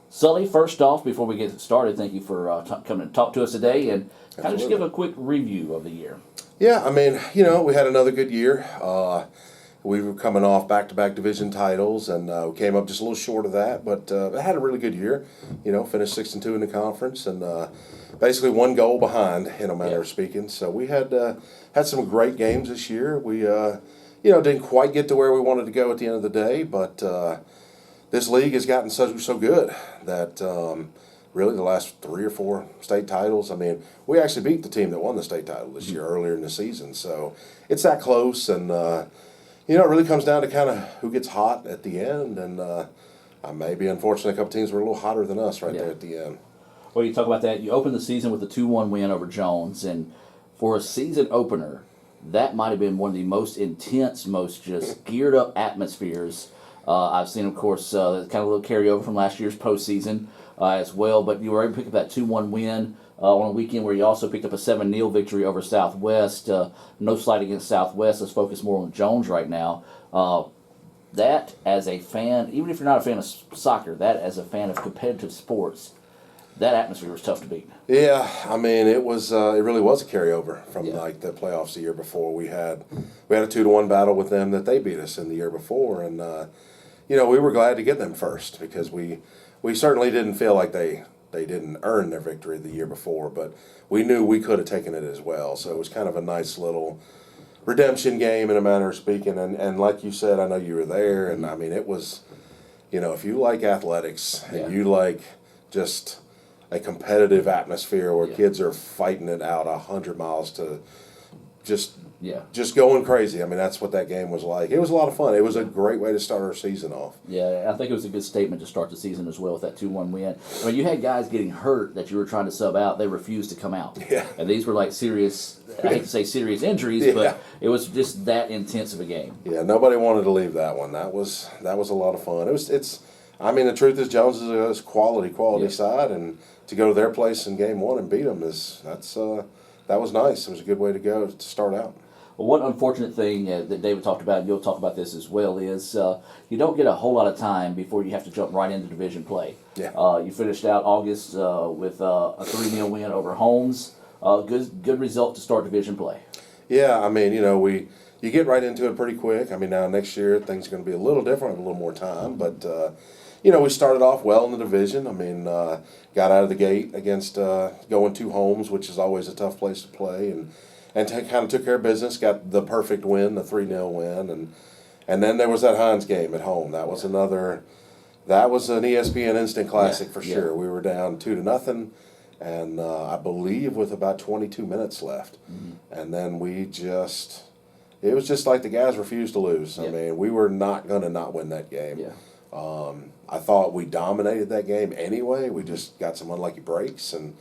Sully, first off, before we get started, thank you for coming to talk to us today and kind of just give a quick review of the year. Yeah, I mean, we had another good year. We were coming off back-to-back division titles, and we came up just a little short of that, but I had a really good year. Finished 6-2 in the conference, and basically one goal behind, in a manner of speaking. So we had some great games this year. We didn't quite get to where we wanted to go at the end of the day, but this league has gotten so good that really the last 3 or 4 state titles. I mean, we actually beat the team that won the state title this year earlier in the season. So it's that close, and it really comes down to kind of who gets hot at the end. And maybe, unfortunately, a couple teams were a little hotter than us there at the end. Well, you talk about that. You opened the season with a 2-1 win over Jones, and for a season opener, that might have been one of the most intense, most just geared up atmospheres I've seen. Of course, kind of a little carryover from last year's postseason as well, but you were able to pick up that 2-1 win on a weekend where you also picked up a 7-0 victory over Southwest. No slight against Southwest. Let's focus more on Jones right now. That, as a fan, even if you're not a fan of soccer, that as a fan of competitive sports, that atmosphere was tough to beat. Yeah, I mean, it really was a carryover from like the playoffs the year before. We had a 2-1 battle with them that they beat us in the year before, and we were glad to get them first because we certainly didn't feel like they didn't earn their victory the year before, but we knew we could have taken it as well. So it was kind of a nice little redemption game in a manner of speaking. And like you said, I know you were there, and I mean, it was, if you like athletics and you like just a competitive atmosphere where kids are fighting it out 100 miles to just going crazy. I mean, that's what that game was like. It was a lot of fun. It was a great way to start our season off. Yeah, I think it was a good statement to start the season as well with that 2-1 win. I mean, you had guys getting hurt that you were trying to sub out. They refused to come out. Yeah. And these were like serious, I hate to say serious injuries, but it was just that intense of a game. Yeah, nobody wanted to leave that one. That was a lot of fun. I mean, the truth is Jones is a quality side, and to go to their place in game one and beat them that was nice. It was a good way to go to start out. Well, one unfortunate thing that David talked about, and you'll talk about this as well, is you don't get a whole lot of time before you have to jump right into division play. Yeah. You finished out August with a 3-0 win over Holmes. Good result to start division play. Yeah, I mean, you get right into it pretty quick. I mean, now next year things are going to be a little different, a little more time, but we started off well in the division. I mean, got out of the gate against going to Holmes, which is always a tough place to play, and kind of took care of business. Got the perfect win, the 3-0 win, and then there was that Hines game at home. That was that was an ESPN instant classic for sure. We were down 2-0, and I believe with about 22 minutes left, and then it was just like the guys refused to lose. I mean, we were not going to not win that game. Yeah. I thought we dominated that game anyway. We just got some unlucky breaks, and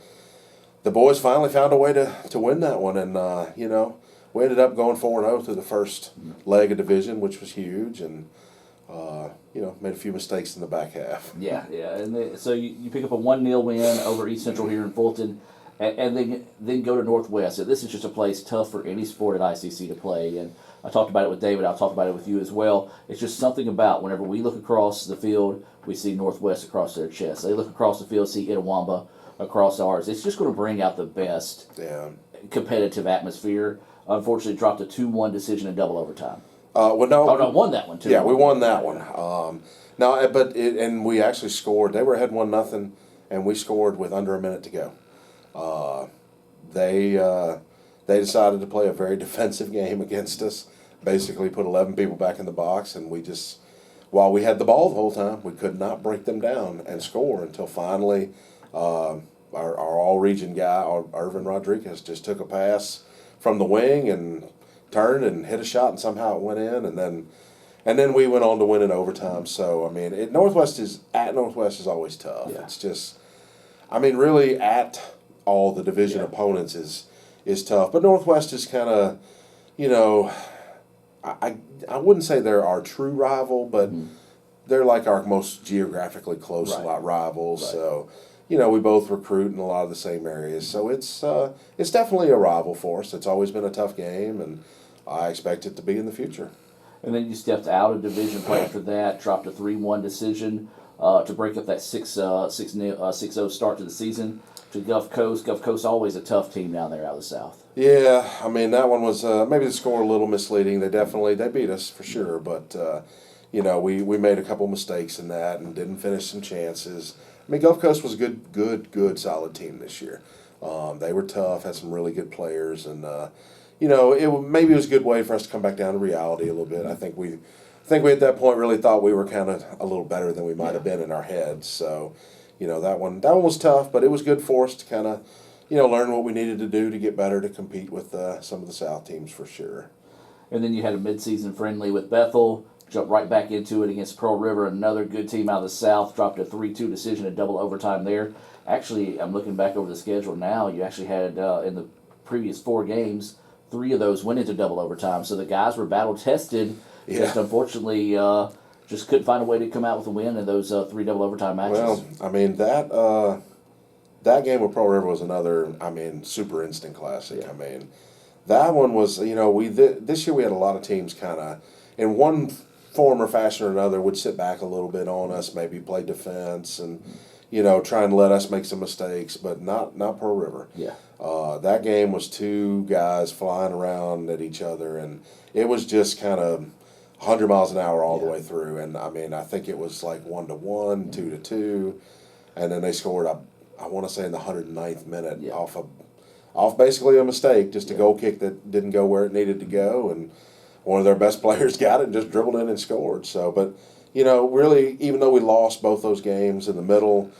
the boys finally found a way to win that one. And, we ended up going 4-0 through the first leg of division, which was huge, and, made a few mistakes in the back half. Yeah. And so you pick up a 1-0 win over East Central here in Fulton, and then go to Northwest. So this is just a place tough for any sport at ICC to play. And I talked about it with David. I'll talk about it with you as well. It's just something about whenever we look across the field, we see Northwest across their chest. They look across the field, see Itawamba across ours. It's just going to bring out the best competitive atmosphere. Unfortunately, dropped a 2-1 decision in double overtime. Won that one too. Yeah, we won that one. And we actually scored. They were ahead 1-0, and we scored with under a minute to go. They decided to play a very defensive game against us. Basically, put 11 people back in the box, and while we had the ball the whole time, we could not break them down and score until finally our all-region guy, Irvin Rodriguez, just took a pass from the wing and turned and hit a shot, and somehow it went in, and then we went on to win in overtime. So I mean, Northwest is always tough. Yeah. It's just, I mean, really at all the division opponents is tough, but Northwest is kind of, I wouldn't say they're our true rival, but they're like our most geographically close rivals. Right. So, we both recruit in a lot of the same areas. So it's definitely a rival for us. It's always been a tough game, and I expect it to be in the future. And then you stepped out of division play after that, dropped a 3-1 decision to break up that 6-0 start to the season to Gulf Coast. Gulf Coast always a tough team down there out of the South. Yeah, I mean that one was maybe the score a little misleading. They beat us for sure, but we made a couple mistakes in that and didn't finish some chances. I mean Gulf Coast was a good solid team this year. They were tough, had some really good players, and maybe it was a good way for us to come back down to reality a little bit. I think we at that point really thought we were kind of a little better than we might have been in our heads. So, that one was tough, but it was good for us to kind of, learn what we needed to do to get better to compete with some of the South teams for sure. And then you had a midseason friendly with Bethel. Jumped right back into it against Pearl River, another good team out of the South. Dropped a 3-2 decision at double overtime there. Actually, I'm looking back over the schedule now. You actually had in the previous 4 games, 3 of those went into double overtime. So the guys were battle tested. Yeah. Just unfortunately, just couldn't find a way to come out with a win in those 3 double overtime matches. Well, I mean that game with Pearl River was another, super instant classic. Yeah. I mean, that one was, this year we had a lot of teams kind of in one form or fashion or another would sit back a little bit on us, maybe play defense and, try and let us make some mistakes, but not Pearl River. Yeah. That game was 2 guys flying around at each other, and it was just kind of 100 miles an hour all the way through. And, I think it was like 1-1, 2-2, and then they scored, I want to say in the 109th minute off basically a mistake, just a goal kick that didn't go where it needed to go, and one of their best players got it and just dribbled in and scored. So, but, really, even though we lost both those games in the middle,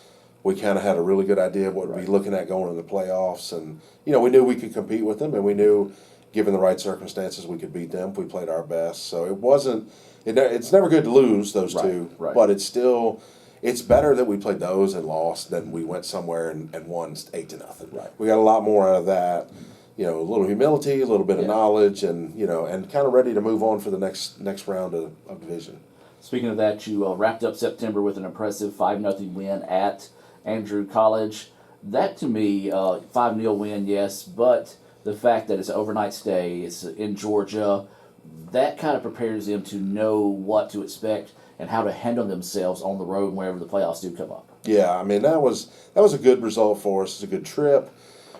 we kind of had a really good idea of what we'd be looking at going in the playoffs. And, we knew we could compete with them, and we knew, given the right circumstances, we could beat them if we played our best. So it's never good to lose those two, but it's better that we played those and lost than we went somewhere and won 8-0. Right. We got a lot more out of that. A little humility, a little bit of knowledge, and and kind of ready to move on for the next round of division. Speaking of that, you wrapped up September with an impressive 5-0 win at Andrew College. That to me, 5-0 win, yes, but the fact that it's an overnight stay, it's in Georgia, that kind of prepares them to know what to expect and how to handle themselves on the road wherever the playoffs do come up. Yeah, that was a good result for us. It's a good trip.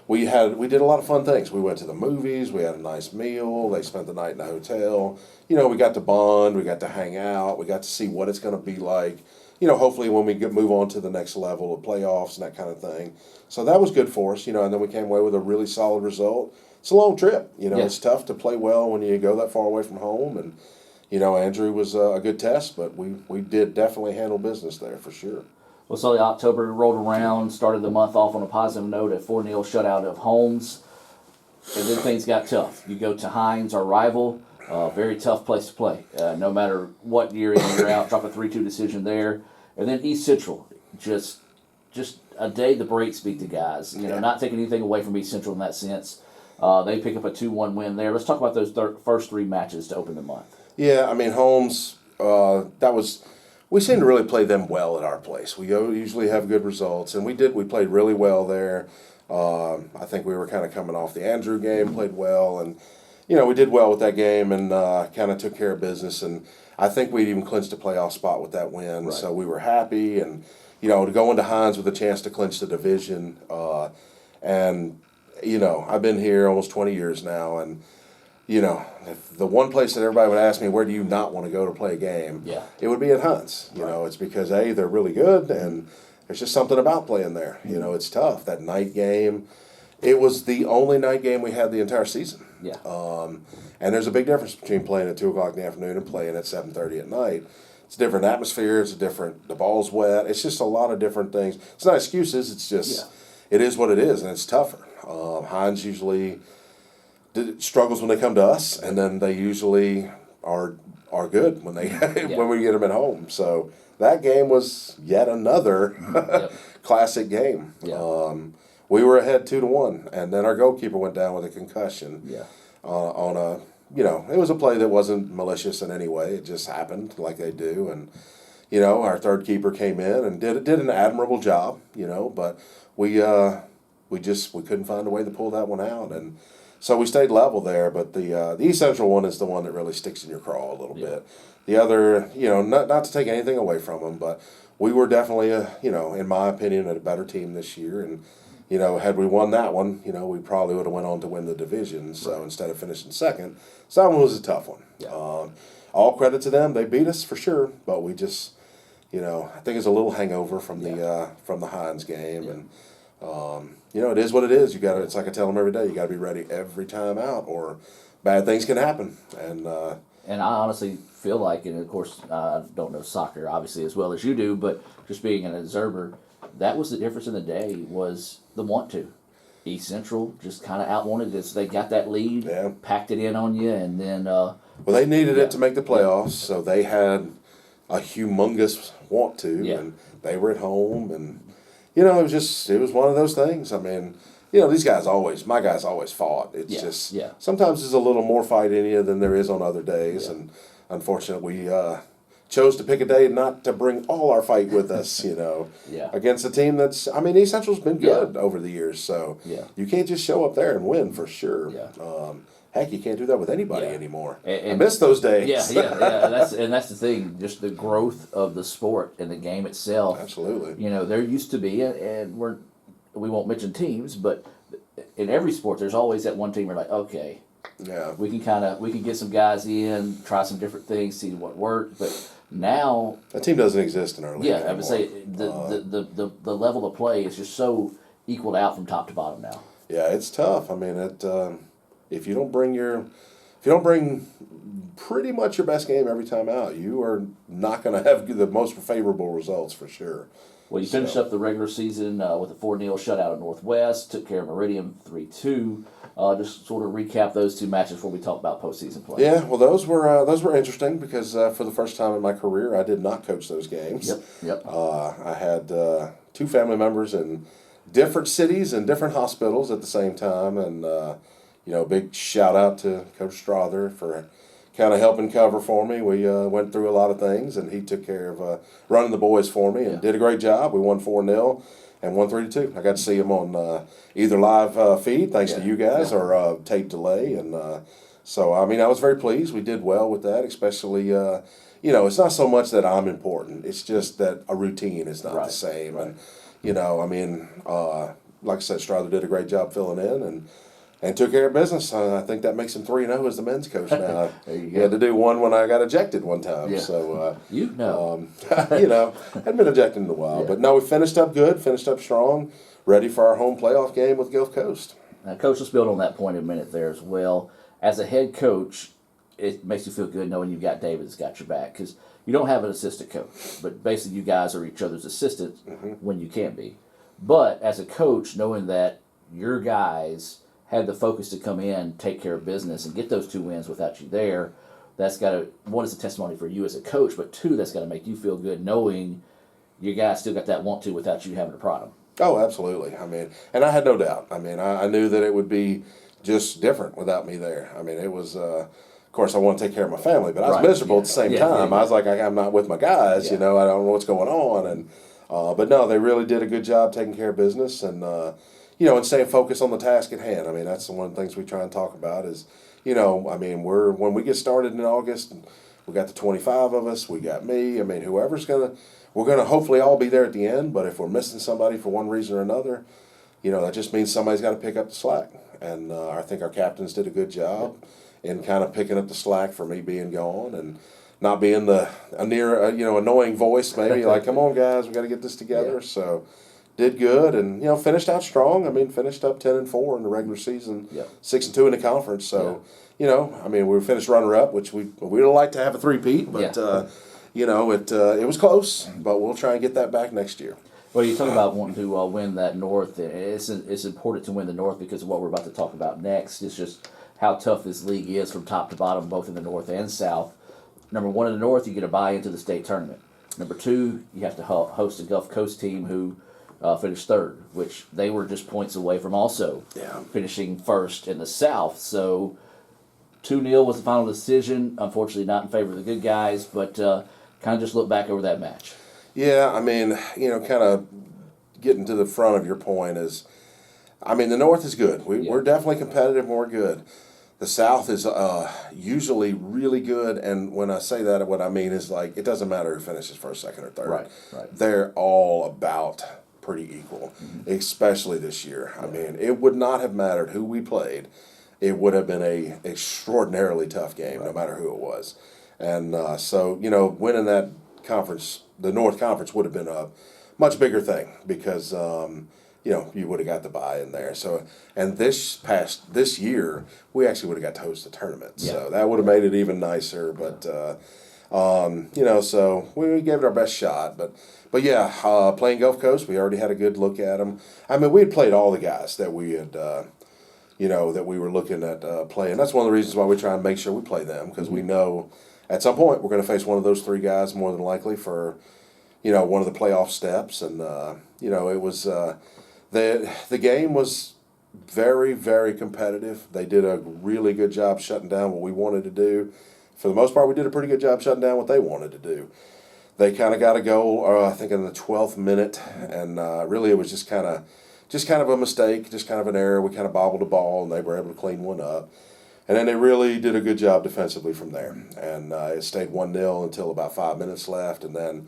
We did a lot of fun things. We went to the movies. We had a nice meal. They spent the night in the hotel. We got to bond. We got to hang out. We got to see what it's going to be like. Hopefully when we move on to the next level of playoffs and that kind of thing. So that was good for us. And then we came away with a really solid result. It's a long trip. It's tough to play well when you go that far away from home. And Andrew was a good test, but we did definitely handle business there for sure. Well, so October rolled around, started the month off on a positive note, a 4-0 shutout of Holmes, and then things got tough. You go to Hines, our rival, very tough place to play. No matter what year in, year out, drop a 3-2 decision there. And then East Central, just a day the brakes beat the guys. Not taking anything away from East Central in that sense. They pick up a 2-1 win there. Let's talk about those first 3 matches to open the month. Yeah, Holmes, we seem to really play them well at our place. We usually have good results, and we played really well there. I think we were kind of coming off the Andrew game, played well, and, we did well with that game and kind of took care of business. And I think we'd even clinched a playoff spot with that win, Right. So we were happy. And, to go into Hines with a chance to clinch the division. And, I've been here almost 20 years now, and, if the one place that everybody would ask me, where do you not want to go to play a game? Yeah. It would be at Hunts. It's because, A, they're really good, and there's just something about playing there. It's tough. That night game, it was the only night game we had the entire season. Yeah. And there's a big difference between playing at 2 o'clock in the afternoon and playing at 7:30 at night. It's a different atmosphere. The ball's wet. It's just a lot of different things. It's not excuses. It's just, It is what it is, and it's tougher. Hines usually struggles when they come to us, and then they usually are good when they when we get them at home. So that game was yet another classic game. Yeah. We were ahead 2-1, and then our goalkeeper went down with a concussion. Yeah. On a it was a play that wasn't malicious in any way. It just happened like they do, and our third keeper came in and did an admirable job. But we couldn't find a way to pull that one out, and so we stayed level there. But the East Central one is the one that really sticks in your craw a little bit. The other, not to take anything away from them, but we were definitely in my opinion, a better team this year. And had we won that one, we probably would have went on to win the division. So instead of finishing second, so that one was a tough one. Yeah. All credit to them; they beat us for sure. But we just, I think it's a little hangover from the Hines game, and it is what it is. You got to. It's like I tell them every day. You got to be ready every time out, or bad things can happen. And I honestly feel like, and of course I don't know soccer obviously as well as you do, but just being an observer, that was the difference in the day, was the want to. East Central just kind of outwanted it. They got that lead, packed it in on you, and then they needed it to make the playoffs, so they had a humongous want to, and they were at home, and it was one of those things. I mean, my guys always fought. It's just sometimes there's a little more fight in you than there is on other days, and unfortunately we chose to pick a day not to bring all our fight with us, against a team that's, East Central's been good over the years, so you can't just show up there and win for sure. Heck, you can't do that with anybody anymore. And I miss those days. That's the thing, just the growth of the sport and the game itself. Absolutely. There used to be, and we won't mention teams, but in every sport, there's always that one team where like, okay, we can get some guys in, try some different things, see what works, but now that team doesn't exist in our league anymore. I would say the level of play is just so equaled out from top to bottom now. Yeah, it's tough. I mean, if you don't bring pretty much your best game every time out, you are not going to have the most favorable results for sure. Well, you finished up the regular season with a 4-0 shutout at Northwest, took care of Meridian 3-2. Just sort of recap those two matches before we talk about postseason play. Yeah, well, those were interesting because for the first time in my career, I did not coach those games. Yep. I had 2 family members in different cities and different hospitals at the same time, and big shout out to Coach Strother for kind of helping cover for me. We went through a lot of things, and he took care of running the boys for me and did a great job. We won 4-0 and won 3-2. I got to see him on either live feed, thanks to you guys, or tape delay. And so, I was very pleased. We did well with that, especially, it's not so much that I'm important. It's just that a routine is not the same. Right. And, like I said, Strother did a great job filling in and took care of business. I think that makes him 3-0 as the men's coach now. He had to do one when I got ejected one time. Yeah. So, hadn't been ejected in a while. But no, we finished up good, finished up strong, ready for our home playoff game with Gulf Coast. Now, Coach, let's build on that point in a minute there as well. As a head coach, it makes you feel good knowing you've got David that's got your back, because you don't have an assistant coach, but basically you guys are each other's assistants when you can be. But as a coach, knowing that your guys had the focus to come in, take care of business, and get those 2 wins without you there, that's got to, one, is a testimony for you as a coach, but 2, that's got to make you feel good knowing your guys still got that want to without you having to prod them. Oh, absolutely. And I had no doubt. I knew that it would be just different without me there. It was, of course, I want to take care of my family, but I was miserable at the same time. I was like, I'm not with my guys, I don't know what's going on. And but no, they really did a good job taking care of business and, and staying focused on the task at hand. That's one of the things we try and talk about is, when we get started in August, we got the 25 of us, we got me. We're going to hopefully all be there at the end, but if we're missing somebody for one reason or another, that just means somebody's got to pick up the slack. And I think our captains did a good job in kind of picking up the slack for me being gone and not being annoying voice maybe, like, come on guys, we got to get this together. So did good and, finished out strong. Finished up 10-4 in the regular season, 6-2 in the conference. So, we finished runner-up, which we would like to have a three-peat, but, it was close, but we'll try and get that back next year. Well, you talk about wanting to win that North. It's important to win the North because of what we're about to talk about next. It's just how tough this league is from top to bottom, both in the North and South. Number 1 in the North, you get a bye into the state tournament. Number 2, you have to host a Gulf Coast team who finished 3rd, which they were just points away from also finishing 1st in the South. So 2-0 was the final decision. Unfortunately, not in favor of the good guys, but kind of just look back over that match. Yeah, kind of getting to the front of your point is, the North is good. We're definitely competitive and we're good. the South is usually really good, and when I say that, what I mean is like it doesn't matter who finishes first, second, or third. Right. They're all about pretty equal, especially this year. I mean, it would not have mattered who we played. It would have been a extraordinarily tough game, no matter who it was. And so, winning that conference, the North Conference, would have been a much bigger thing because, you would have got the bye in there. So, and this year, we actually would have got to host the tournament. Yeah. So that would have made it even nicer. But, so we gave it our best shot. But yeah, playing Gulf Coast, we already had a good look at them. I mean, we had played all the guys that we had, that we were looking at playing. That's one of the reasons why we try and make sure we play them, because we know at some point we're going to face one of those three guys more than likely for, one of the playoff steps. And, it was the game was very, very competitive. They did a really good job shutting down what we wanted to do. For the most part, we did a pretty good job shutting down what they wanted to do. They kind of got a goal, I think, in the 12th minute, and really it was just kind of a mistake, just kind of an error. We kind of bobbled the ball, and they were able to clean one up. And then they really did a good job defensively from there. And it stayed 1-0 until about 5 minutes left, and then,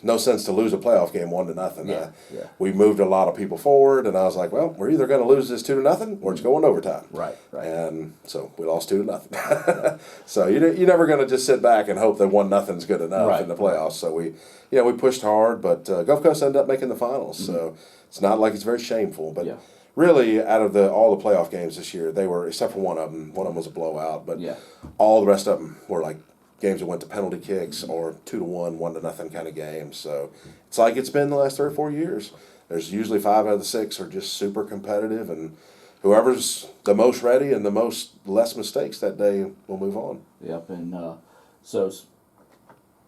no sense to lose a playoff game 1-0. Yeah. We moved a lot of people forward, and I was like, well, we're either going to lose this 2-0 or it's going overtime. Right. And so we lost 2-0. So you're never going to just sit back and hope that 1-0 is good enough in the playoffs. So we pushed hard, but Gulf Coast ended up making the finals. So it's not like it's very shameful, but really out of all the playoff games this year, they were, except for one of them was a blowout, but all the rest of them were like games that went to penalty kicks or 2-1, 1-0 kind of games. So it's like it's been the last 3 or 4 years. There's usually 5 out of the 6 are just super competitive, and whoever's the most ready and the most less mistakes that day will move on. Yep, and so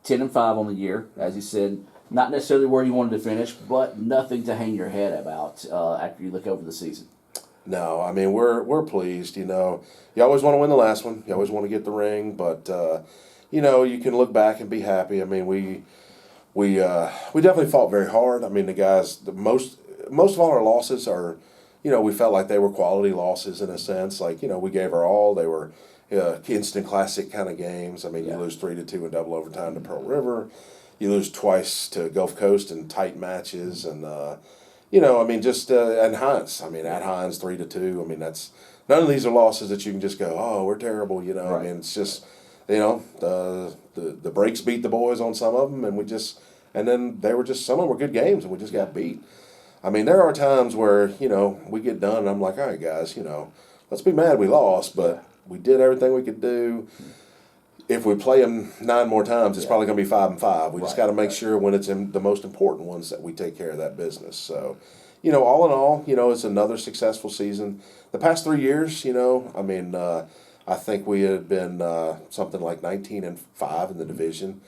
10-5 on the year, as you said. Not necessarily where you wanted to finish, but nothing to hang your head about after you look over the season. No, I mean we're pleased. You always want to win the last one. You always want to get the ring, but you can look back and be happy. I mean we definitely fought very hard. I mean the guys, most of all our losses are, we felt like they were quality losses in a sense. Like we gave our all. They were instant classic kind of games. I mean you lose 3-2 in double overtime to Pearl River. You lose twice to Gulf Coast in tight matches, and and Hines. I mean, at Hines 3-2. I mean, that's none of these are losses that you can just go, oh, we're terrible. Right. I mean, it's just the breaks beat the boys on some of them, and then they were just some of them were good games, and we just got beat. I mean, there are times where we get done, and I'm like, all right, guys, let's be mad we lost, but we did everything we could do. If we play them 9 more times, it's probably going to be 5-5. We just got to make sure when it's in the most important ones that we take care of that business. So, all in all, it's another successful season. The past 3 years, I think we had been something like 19-5 in the division,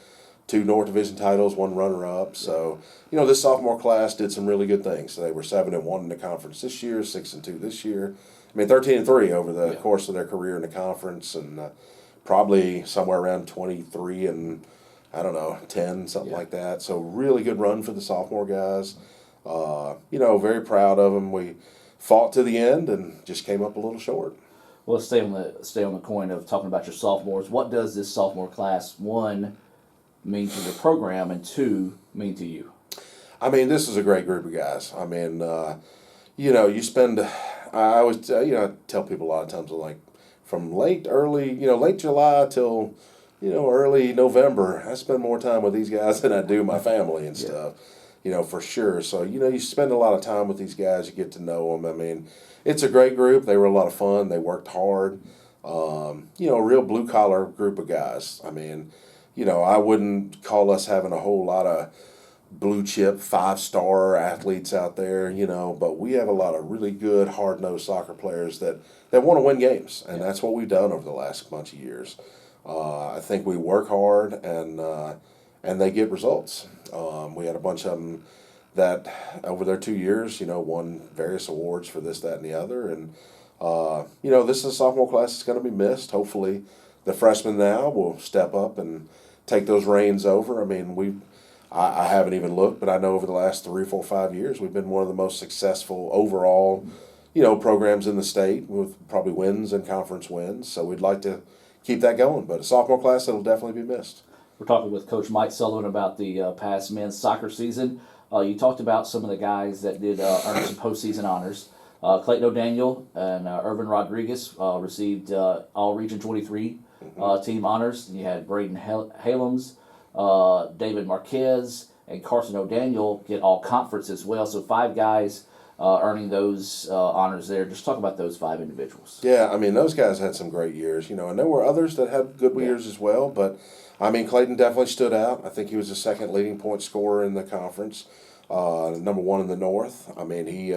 2 North Division titles, 1 runner-up. So, this sophomore class did some really good things. So they were 7-1 in the conference this year, 6-2 this year. 13-3 over the course of their career in the conference, and probably somewhere around 23 and 10, something like that. So really good run for the sophomore guys. Very proud of them. We fought to the end and just came up a little short. Well, let's stay on the coin of talking about your sophomores. What does this sophomore class, 1, mean to the program, and 2, mean to you? I mean, this is a great group of guys. I mean, you spend. I always tell people a lot of times, like, from late July till, early November, I spend more time with these guys than I do my family and stuff, for sure. So, you spend a lot of time with these guys, you get to know them. I mean, it's a great group. They were a lot of fun. They worked hard. A real blue-collar group of guys. I mean, I wouldn't call us having a whole lot of blue-chip 5-star athletes out there, but we have a lot of really good, hard-nosed soccer players that want to win games, and that's what we've done over the last bunch of years. I think we work hard, and they get results. We had a bunch of them that over their 2 years, won various awards for this, that, and the other. And, this is a sophomore class that's going to be missed. Hopefully the freshmen now will step up and take those reins over. I mean, I haven't even looked, but I know over the last 3, 4, 5 years, we've been one of the most successful overall, programs in the state with probably wins and conference wins. So we'd like to keep that going. But a sophomore class that'll definitely be missed. We're talking with Coach Mike Sullivan about the past men's soccer season. You talked about some of the guys that did earn some postseason honors. Clayton O'Daniel and Irvin Rodriguez received All-Region 23 team honors. You had Braden Halems, David Marquez, and Carson O'Daniel get All-Conference as well. So 5 guys earning those honors there. Just talk about those 5 individuals. Yeah, I mean, those guys had some great years, and there were others that had good years as well. But, I mean, Clayton definitely stood out. I think he was the second leading point scorer in the conference, number 1 in the North. I mean, he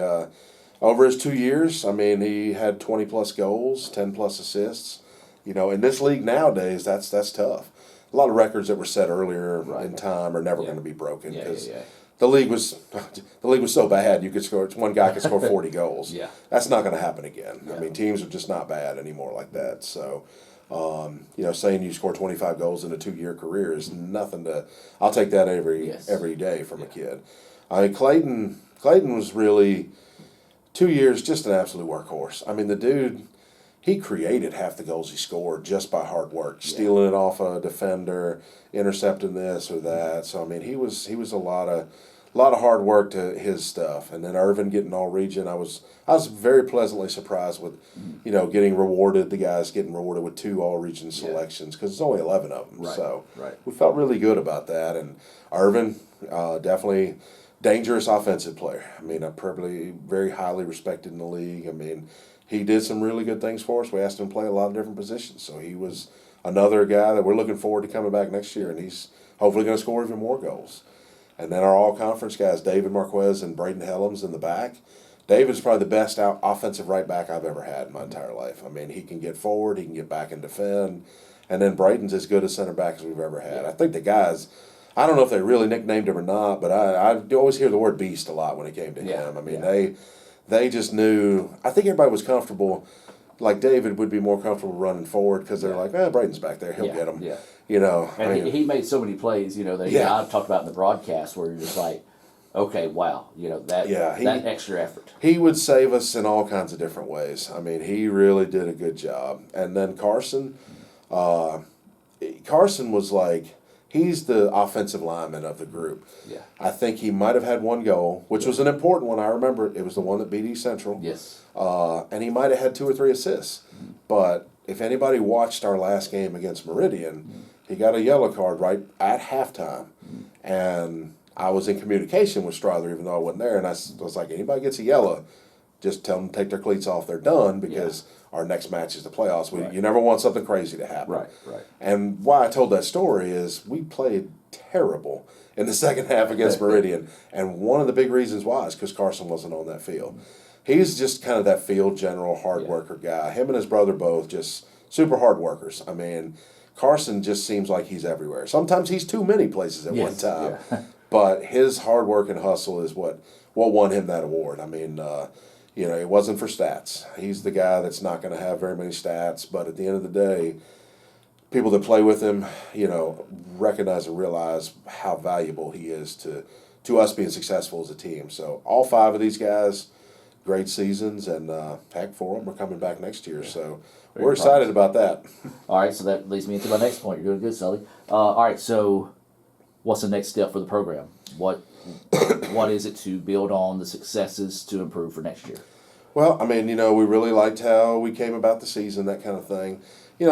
over his 2 years, I mean, he had 20-plus goals, 10-plus assists. In this league nowadays, that's tough. A lot of records that were set earlier in time are never going to be broken because the league was so bad. You could score, one guy could score 40 goals. Yeah, that's not going to happen again. Yeah. I mean, teams are just not bad anymore like that. So, saying you score 25 goals in a 2-year career is nothing to. I'll take that every day from a kid. I mean, Clayton was really 2 years just an absolute workhorse. I mean, the dude. He created half the goals he scored just by hard work, stealing it off a defender, intercepting this or that. So I mean, he was a lot of hard work to his stuff. And then Irvin getting All-Region, I was very pleasantly surprised with, getting rewarded. The guys getting rewarded with 2 All-Region selections because it's only 11 of them. So we felt really good about that. And Irvin, definitely dangerous offensive player. I mean, probably very highly respected in the league. I mean. He did some really good things for us. We asked him to play a lot of different positions. So he was another guy that we're looking forward to coming back next year, and he's hopefully going to score even more goals. And then our all-conference guys, David Marquez and Braden Halems in the back. David's probably the best offensive right back I've ever had in my entire life. I mean, he can get forward, he can get back and defend. And then Braden's as good a center back as we've ever had. I think the guys, I don't know if they really nicknamed him or not, but I always hear the word beast a lot when it came to him. I mean, They just knew. I think everybody was comfortable. Like David would be more comfortable running forward because they're like, Braden's back there, he'll get him. Yeah. And he made so many plays. That I've talked about in the broadcast where you're just like, okay, wow, that extra effort. He would save us in all kinds of different ways. I mean, he really did a good job. And then Carson was like. He's the offensive lineman of the group. Yeah. I think he might have had 1 goal, which was an important one. I remember it was the one that beat East Central. Yes. And he might have had 2 or 3 assists. Mm-hmm. But if anybody watched our last game against Meridian, he got a yellow card right at halftime. Mm-hmm. And I was in communication with Strother, even though I wasn't there, and I was like, anybody gets a yellow, just tell them to take their cleats off. They're done because our next match is the playoffs. You never want something crazy to happen. Right. And why I told that story is we played terrible in the second half against Meridian, and one of the big reasons why is because Carson wasn't on that field. He's just kind of that field general, hard worker guy. Him and his brother both just super hard workers. I mean, Carson just seems like he's everywhere. Sometimes he's too many places at one time. Yeah. But his hard work and hustle is what won him that award. I mean, it wasn't for stats. He's the guy that's not going to have very many stats, but at the end of the day, people that play with him, recognize and realize how valuable he is to us being successful as a team. So all 5 of these guys, great seasons, and heck, 4 of them are coming back next year. So we're excited about that. All right, so that leads me into my next point. You're doing good, Sully. All right, so what's the next step for the program? What is it to build on the successes to improve for next year? Well, I mean, we really liked how we came about the season, that kind of thing.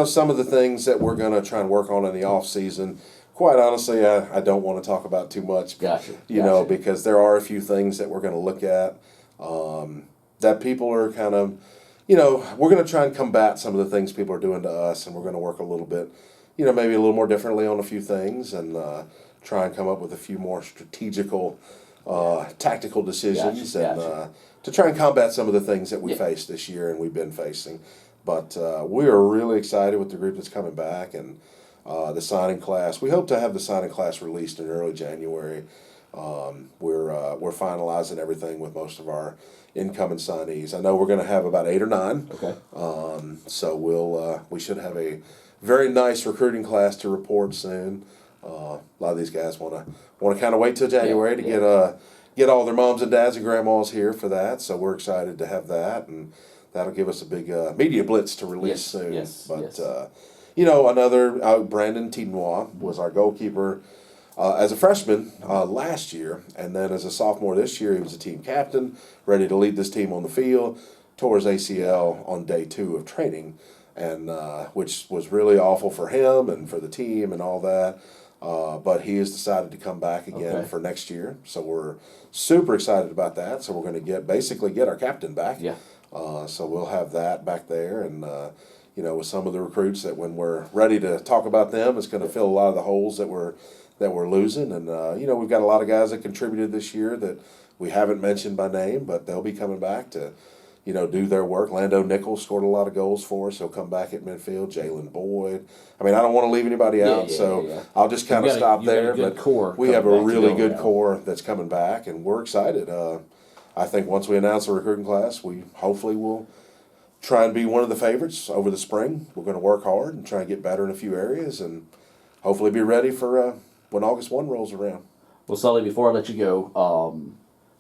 Some of the things that we're going to try and work on in the off season, quite honestly, I don't want to talk about too much. Gotcha. Because there are a few things that we're going to look at that people are kind of, we're going to try and combat some of the things people are doing to us, and we're going to work a little bit, maybe a little more differently on a few things, and try and come up with a few more strategical, tactical decisions, Gotcha. And to try and combat some of the things that we faced this year and we've been facing. But we are really excited with the group that's coming back, and the signing class. We hope to have the signing class released in early January. We're finalizing everything with most of our incoming signees. I know we're going to have about 8 or 9. Okay. So we should have a very nice recruiting class to report soon. A lot of these guys want to kind of wait till January to get all their moms and dads and grandmas here for that. So we're excited to have that, and that'll give us a big media blitz to release soon. But another Brandon Tidenois was our goalkeeper as a freshman last year, and then as a sophomore this year, he was a team captain, ready to lead this team on the field. Tore his ACL on day 2 of training, and which was really awful for him and for the team and all that. But he has decided to come back again for next year, so we're super excited about that. So we're going to basically get our captain back. Yeah. So we'll have that back there, and with some of the recruits that when we're ready to talk about them, it's going to fill a lot of the holes that we're losing. And we've got a lot of guys that contributed this year that we haven't mentioned by name, but they'll be coming back to do their work. Lando Nichols scored a lot of goals for us. He'll come back at midfield. Jalen Boyd. I mean, I don't want to leave anybody out, I'll just kind of stop there. But we have a really good core that's coming back, and we're excited. I think once we announce the recruiting class, we hopefully will try and be one of the favorites over the spring. We're going to work hard and try and get better in a few areas, and hopefully be ready for when August 1 rolls around. Well, Sully, before I let you go, I'm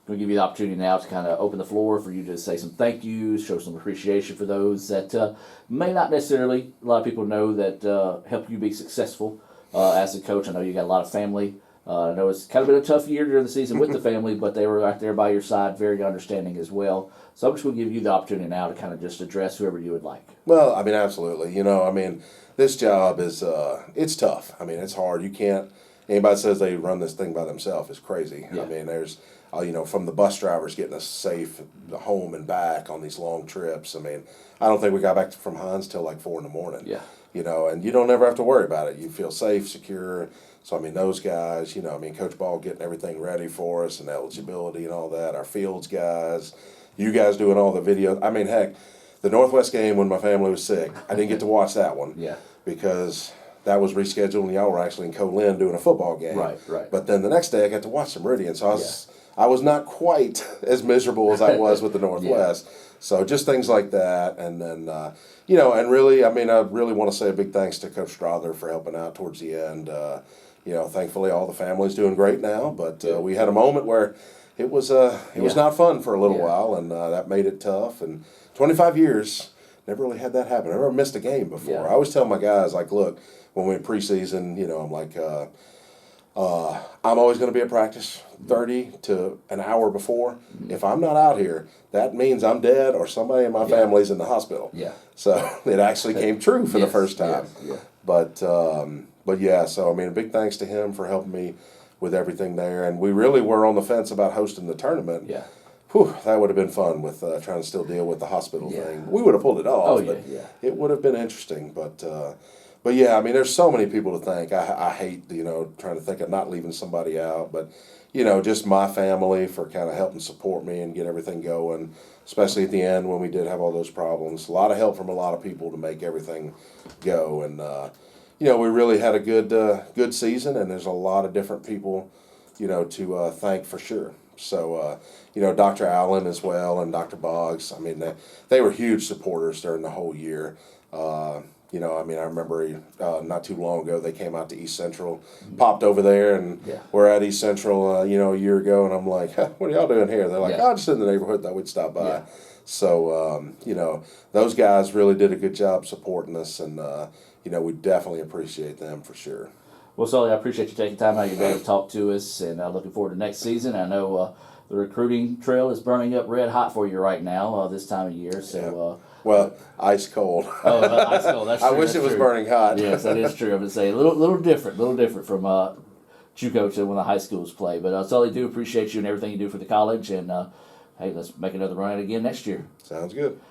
going to give you the opportunity now to kind of open the floor for you to say some thank yous, show some appreciation for those that may not necessarily, a lot of people know that help you be successful as a coach. I know you got a lot of family. I know it's kind of been a tough year during the season with the family, but they were right there by your side, very understanding as well. So I'm just going to give you the opportunity now to kind of just address whoever you would like. Well, I mean, absolutely. This job is, it's tough. I mean, it's hard. You can't, anybody says they run this thing by themselves is crazy. Yeah. I mean, there's, from the bus drivers getting us safe home and back on these long trips. I mean, I don't think we got back from Hines till like 4 a.m. Yeah. And you don't ever have to worry about it. You feel safe, secure. So, those guys, Coach Ball getting everything ready for us and eligibility and all that. Our fields guys, you guys doing all the videos. I mean, heck, the Northwest game when my family was sick, I didn't get to watch that one. Yeah. Because that was rescheduled and y'all were actually in Colin doing a football game. Right. But then the next day I got to watch some Meridian. So I was not quite as miserable as I was with the Northwest. Yeah. So just things like that. And then, and really, I really want to say a big thanks to Coach Strother for helping out towards the end. Thankfully all the family's doing great now, but we had a moment where it was not fun for a little while, and that made it tough. And 25 years, never really had that happen. I never missed a game before. I always tell my guys, like, look, when we preseason, I'm like, I'm always going to be at practice 30 to an hour before. If I'm not out here, that means I'm dead or somebody in my family's in the hospital. Yeah. So it actually came true for the first time. Yeah. But yeah, so a big thanks to him for helping me with everything there. And we really were on the fence about hosting the tournament. Yeah. Whew, that would have been fun with trying to still deal with the hospital thing. We would have pulled it off, but it would have been interesting. But yeah, there's so many people to thank. I hate, trying to think of not leaving somebody out, but, just my family for kind of helping support me and get everything going, especially at the end when we did have all those problems. A lot of help from a lot of people to make everything go. And, we really had a good season, and there's a lot of different people, to thank for sure. So, Dr. Allen as well and Dr. Boggs, they were huge supporters during the whole year. I remember not too long ago they came out to East Central, popped over there, and we're at East Central, a year ago, and I'm like, what are y'all doing here? They're like, just in the neighborhood that we'd stop by. Yeah. So, those guys really did a good job supporting us, and, we definitely appreciate them for sure. Well, Sully, I appreciate you taking time out of your day to talk to us, and looking forward to next season. I know the recruiting trail is burning up red hot for you right now this time of year. So, well, ice cold. Ice cold. That's true. I wish it was burning hot. Yes, that is true. I'm going to say a little different from JUCO to when the high schools play. But Sully, do appreciate you and everything you do for the college, and hey, let's make another run at it again next year. Sounds good.